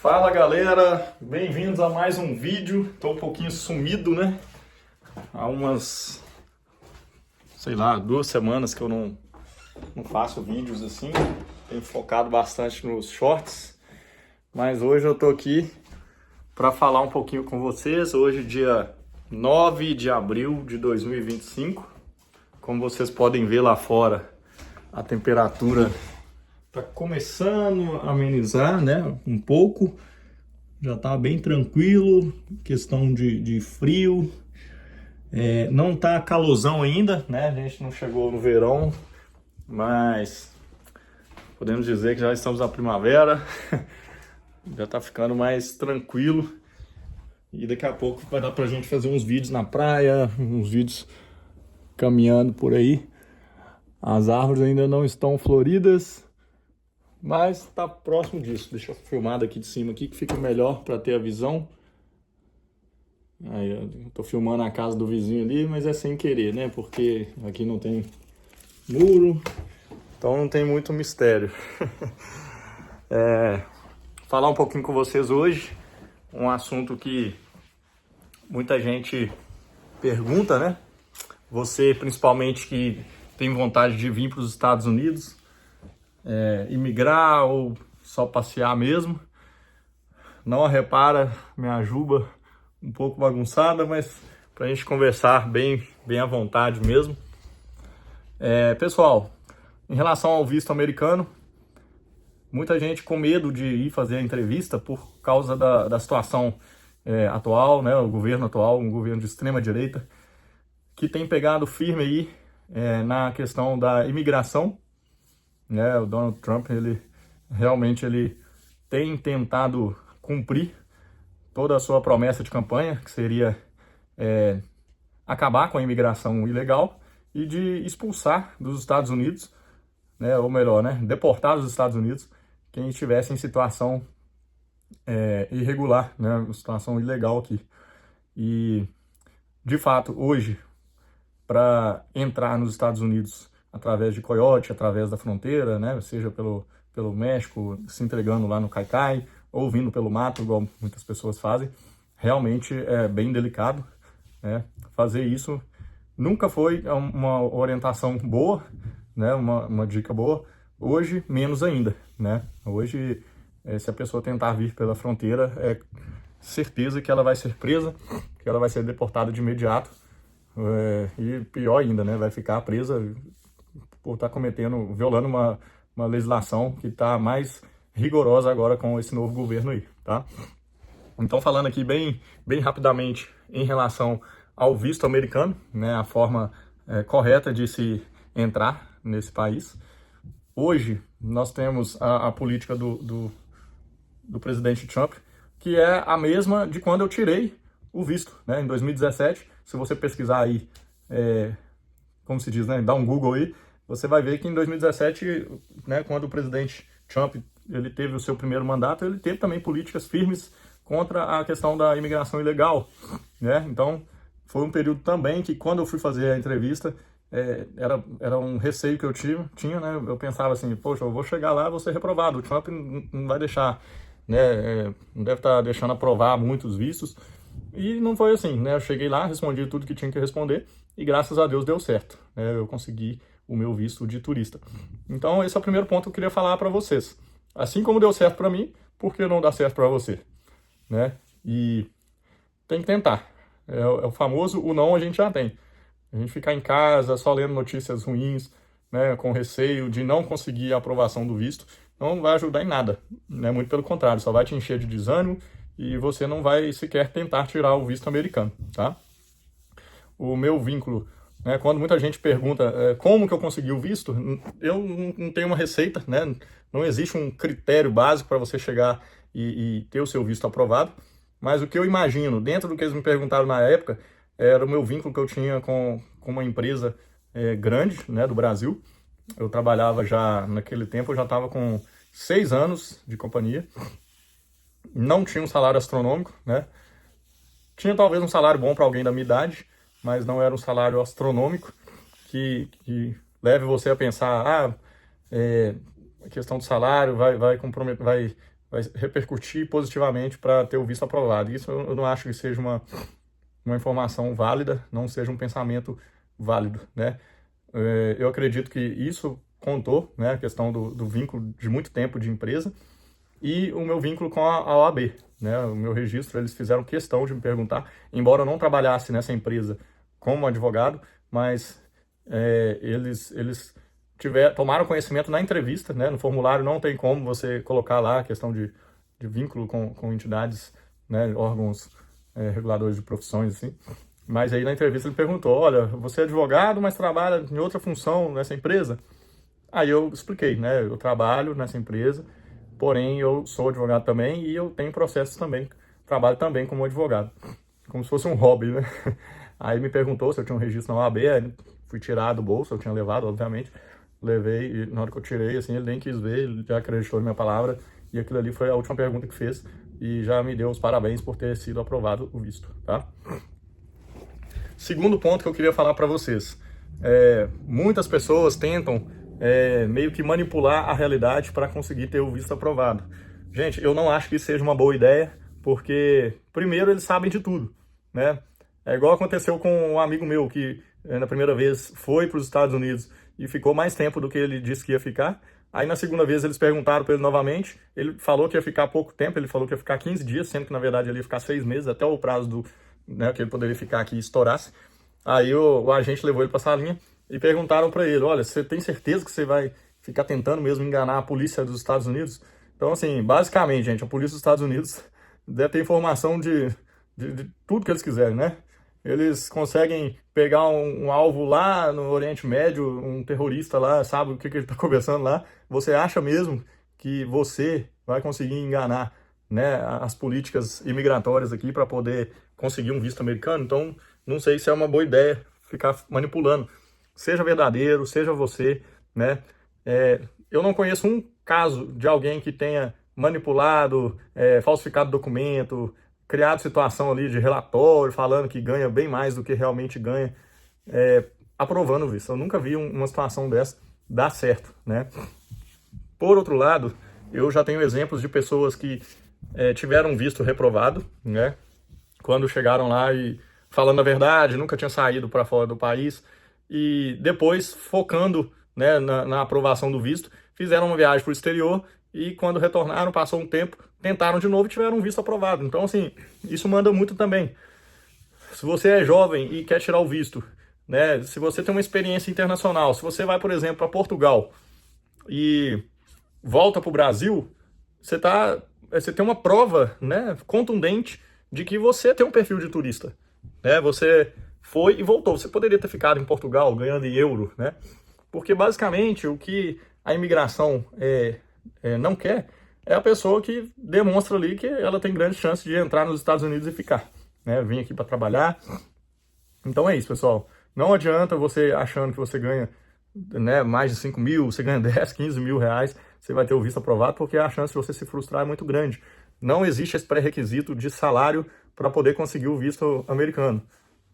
Fala galera, bem-vindos a mais um vídeo. Tô um pouquinho sumido, né? Há umas, 2 semanas que eu não faço vídeos assim. Tenho focado bastante nos shorts. Mas hoje eu tô aqui para falar um pouquinho com vocês. Hoje, dia 9 de abril de 2025. Como vocês podem ver lá fora, a temperatura tá começando a amenizar, né? Um pouco. Já tá bem tranquilo, questão de frio. Não tá calorzão ainda, né? A gente não chegou no verão, mas podemos dizer que já estamos na primavera. Já tá ficando mais tranquilo. E daqui a pouco vai dar pra gente fazer uns vídeos na praia, uns vídeos caminhando por aí. As árvores ainda não estão floridas, mas tá próximo disso. Deixa eu filmar daqui de cima aqui que fica melhor para ter a visão. Aí eu tô filmando a casa do vizinho ali, mas é sem querer, né? Porque aqui não tem muro, então não tem muito mistério. Falar um pouquinho com vocês hoje, um assunto que muita gente pergunta, né? Você, principalmente, que tem vontade de vir para os Estados Unidos, imigrar ou só passear mesmo. Não repara minha juba um pouco bagunçada, mas para a gente conversar bem à vontade mesmo. Pessoal, em relação ao visto americano, muita gente com medo de ir fazer a entrevista por causa da situação atual, né? O governo atual, um governo de extrema direita, que tem pegado firme aí na questão da imigração, né? O Donald Trump, ele realmente tem tentado cumprir toda a sua promessa de campanha, que seria acabar com a imigração ilegal e de expulsar dos Estados Unidos, né? Ou melhor, né? Deportar dos Estados Unidos quem estivesse em situação irregular, né? Situação ilegal aqui. E, de fato, hoje, para entrar nos Estados Unidos através de coiote, através da fronteira, né? Seja pelo México, se entregando lá no Caicai, ou vindo pelo mato, igual muitas pessoas fazem, realmente é bem delicado, né? Fazer isso nunca foi uma orientação boa, né? Uma dica boa. Hoje, menos ainda, né? Hoje, se a pessoa tentar vir pela fronteira, é certeza que ela vai ser presa, que ela vai ser deportada de imediato. E pior ainda, né? Vai ficar presa por estar violando uma legislação que está mais rigorosa agora com esse novo governo aí, tá? Então, falando aqui bem rapidamente em relação ao visto americano, né? A forma correta de se entrar nesse país. Hoje, nós temos a política do presidente Trump, que é a mesma de quando eu tirei o visto, né? Em 2017, se você pesquisar aí, como se diz, né? Dá um Google aí, você vai ver que em 2017, né, quando o presidente Trump ele teve o seu primeiro mandato, ele teve também políticas firmes contra a questão da imigração ilegal, né? Então, foi um período também que, quando eu fui fazer a entrevista, era um receio que eu tinha, né? Eu pensava assim, poxa, eu vou chegar lá, vou ser reprovado, o Trump não vai deixar, né? Não deve estar deixando aprovar muitos vistos. E não foi assim, né? Eu cheguei lá, respondi tudo que tinha que responder e graças a Deus deu certo, né? Eu consegui o meu visto de turista. Então, esse é o primeiro ponto que eu queria falar para vocês. Assim como deu certo para mim, por que não dá certo para você, né? E tem que tentar. É o famoso, o não a gente já tem. A gente ficar em casa só lendo notícias ruins, né, com receio de não conseguir a aprovação do visto, não vai ajudar em nada, né? Muito pelo contrário, só vai te encher de desânimo e você não vai sequer tentar tirar o visto americano, tá? O meu vínculo, né, quando muita gente pergunta como que eu consegui o visto, eu não tenho uma receita, né? Não existe um critério básico para você chegar e ter o seu visto aprovado, mas o que eu imagino, dentro do que eles me perguntaram na época, era o meu vínculo que eu tinha com uma empresa grande, né, do Brasil. Eu trabalhava naquele tempo, eu já estava com 6 anos de companhia, não tinha um salário astronômico, né? Tinha talvez um salário bom para alguém da minha idade, mas não era um salário astronômico que leve você a pensar, a questão do salário vai comprometer, vai repercutir positivamente para ter o visto aprovado. Isso eu não acho que seja uma informação válida, não seja um pensamento válido, né? Eu acredito que isso contou, né, a questão do vínculo de muito tempo de empresa e o meu vínculo com a OAB, né, o meu registro. Eles fizeram questão de me perguntar, embora eu não trabalhasse nessa empresa como advogado, mas eles tomaram conhecimento na entrevista, né, no formulário não tem como você colocar lá a questão de vínculo com entidades, né, órgãos reguladores de profissões, assim. Mas aí na entrevista ele perguntou, olha, você é advogado, mas trabalha em outra função nessa empresa? Aí eu expliquei, né, eu trabalho nessa empresa, porém eu sou advogado também e eu tenho processos também, trabalho também como advogado, como se fosse um hobby, né? Aí me perguntou se eu tinha um registro na OAB, aí fui tirar do bolso, eu tinha levado, obviamente, levei e na hora que eu tirei, assim, ele nem quis ver, ele já acreditou na minha palavra e aquilo ali foi a última pergunta que fez e já me deu os parabéns por ter sido aprovado o visto, tá? Segundo ponto que eu queria falar para vocês, muitas pessoas tentam meio que manipular a realidade para conseguir ter o visto aprovado. Gente, eu não acho que isso seja uma boa ideia, porque primeiro eles sabem de tudo, né? É igual aconteceu com um amigo meu que na primeira vez foi para os Estados Unidos e ficou mais tempo do que ele disse que ia ficar. Aí na segunda vez eles perguntaram para ele novamente, ele falou que ia ficar pouco tempo, ele falou que ia ficar 15 dias, sendo que na verdade ele ia ficar 6 meses, até o prazo né, que ele poderia ficar aqui e estourasse. Aí o agente levou ele para a salinha e perguntaram para ele, olha, você tem certeza que você vai ficar tentando mesmo enganar a polícia dos Estados Unidos? Então, assim, basicamente, gente, a polícia dos Estados Unidos deve ter informação de tudo que eles quiserem, né? Eles conseguem pegar um alvo lá no Oriente Médio, um terrorista lá, sabe o que ele está conversando lá. Você acha mesmo que você vai conseguir enganar, né, as políticas imigratórias aqui para poder conseguir um visto americano? Então, não sei se é uma boa ideia ficar manipulando. Seja verdadeiro, seja você, né? Eu não conheço um caso de alguém que tenha manipulado, falsificado documento, criado situação ali de relatório, falando que ganha bem mais do que realmente ganha, aprovando o visto. Eu nunca vi uma situação dessa dar certo, né? Por outro lado, eu já tenho exemplos de pessoas que tiveram visto reprovado, né? Quando chegaram lá e falando a verdade, nunca tinha saído para fora do país, e depois, focando, né, na aprovação do visto, fizeram uma viagem para o exterior e quando retornaram, passou um tempo, tentaram de novo e tiveram um visto aprovado. Então, assim, isso manda muito também. Se você é jovem e quer tirar o visto, né, se você tem uma experiência internacional, se você vai, por exemplo, para Portugal e volta para o Brasil, você tem uma prova, né, contundente de que você tem um perfil de turista, né? Você foi e voltou. Você poderia ter ficado em Portugal ganhando em euro, né? Porque basicamente o que a imigração não quer é a pessoa que demonstra ali que ela tem grande chance de entrar nos Estados Unidos e ficar, né? Vim aqui para trabalhar. Então é isso, pessoal. Não adianta você achando que você ganha, né, mais de 5 mil, você ganha 10, 15 mil reais, você vai ter o visto aprovado, porque a chance de você se frustrar é muito grande. Não existe esse pré-requisito de salário para poder conseguir o visto americano,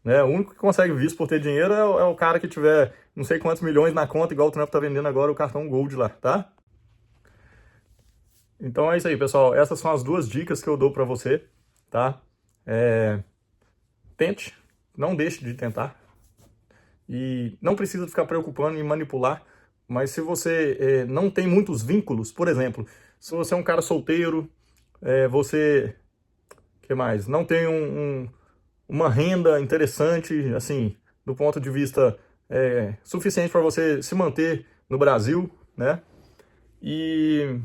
né? O único que consegue visto por ter dinheiro é o cara que tiver não sei quantos milhões na conta, igual o Trump tá vendendo agora o cartão Gold lá, tá? Então é isso aí, pessoal. Essas são as duas dicas que eu dou para você, tá? Tente, não deixe de tentar. E não precisa ficar preocupando em manipular, mas se você não tem muitos vínculos, por exemplo, se você é um cara solteiro, você, que mais? Não tem uma renda interessante, assim, do ponto de vista suficiente para você se manter no Brasil, né? E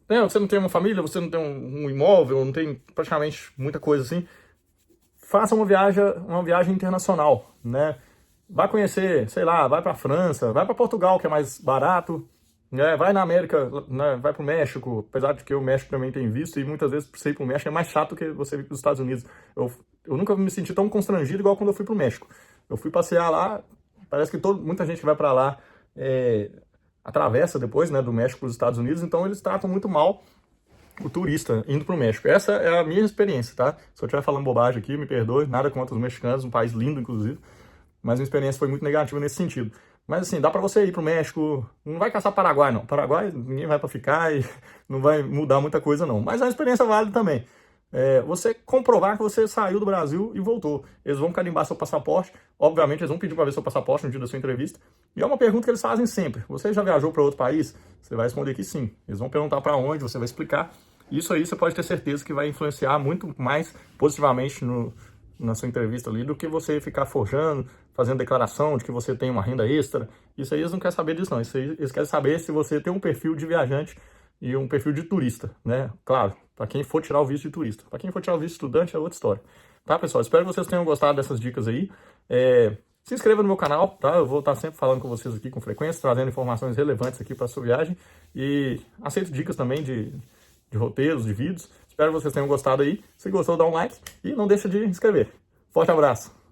você não tem uma família, você não tem um imóvel, não tem praticamente muita coisa assim. Faça uma viagem internacional, né? Vai conhecer, sei lá, vai para a França, vai para Portugal, que é mais barato, né? Vai na América, né? Vai para o México, apesar de que o México também tem visto, e muitas vezes você ir para o México é mais chato que você ir para os Estados Unidos. Eu nunca me senti tão constrangido igual quando eu fui para o México. Eu fui passear lá, parece que muita gente que vai para lá atravessa depois, né, do México para os Estados Unidos, então eles tratam muito mal o turista indo para o México. Essa é a minha experiência, tá? Se eu estiver falando bobagem aqui, me perdoe, nada contra os mexicanos, um país lindo, inclusive, mas minha experiência foi muito negativa nesse sentido. Mas assim, dá para você ir pro México, não vai caçar Paraguai não. Paraguai ninguém vai para ficar e não vai mudar muita coisa não. Mas é uma experiência válida também. Você comprovar que você saiu do Brasil e voltou. Eles vão carimbar seu passaporte. Obviamente, eles vão pedir para ver seu passaporte no dia da sua entrevista. E é uma pergunta que eles fazem sempre. Você já viajou para outro país? Você vai responder que sim. Eles vão perguntar para onde, você vai explicar. Isso aí você pode ter certeza que vai influenciar muito mais positivamente na sua entrevista ali do que você ficar forjando, fazendo declaração de que você tem uma renda extra. Isso aí eles não querem saber disso não. Isso aí eles querem saber se você tem um perfil de viajante e um perfil de turista, né? Claro, para quem for tirar o visto de turista. Para quem for tirar o visto de estudante é outra história. Tá, pessoal? Espero que vocês tenham gostado dessas dicas aí. Se inscreva no meu canal, tá? Eu vou estar sempre falando com vocês aqui com frequência, trazendo informações relevantes aqui para a sua viagem. E aceito dicas também de roteiros, de vídeos. Espero que vocês tenham gostado aí. Se gostou, dá um like e não deixa de inscrever. Forte abraço!